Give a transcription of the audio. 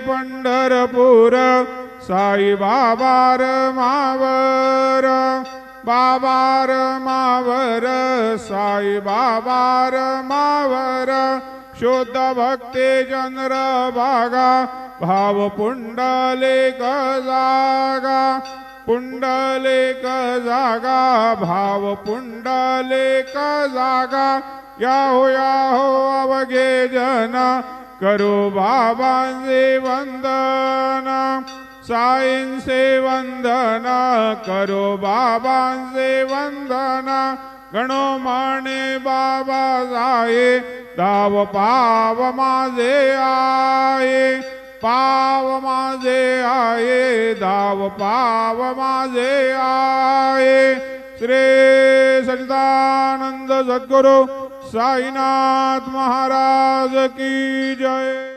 पंढरपूर साई बाबार मावर बाबार मावर साई बाबार मावर शुद्ध भक्ती चंद्रभागा भाव पुंडलिक जागा पुंडलिक जागा भाव पुंडलिक जागा याहो अवघे जन करो बाबांचे वंदन साईंचे वंदन करो बाबांचे वंदन गणो माने बाबा जाये दाव पाव माझे आये पाव माझे आये दाव पाव माझे आये श्री सच्चिदानंद सद्गुरु साईनाथ महाराज की जय।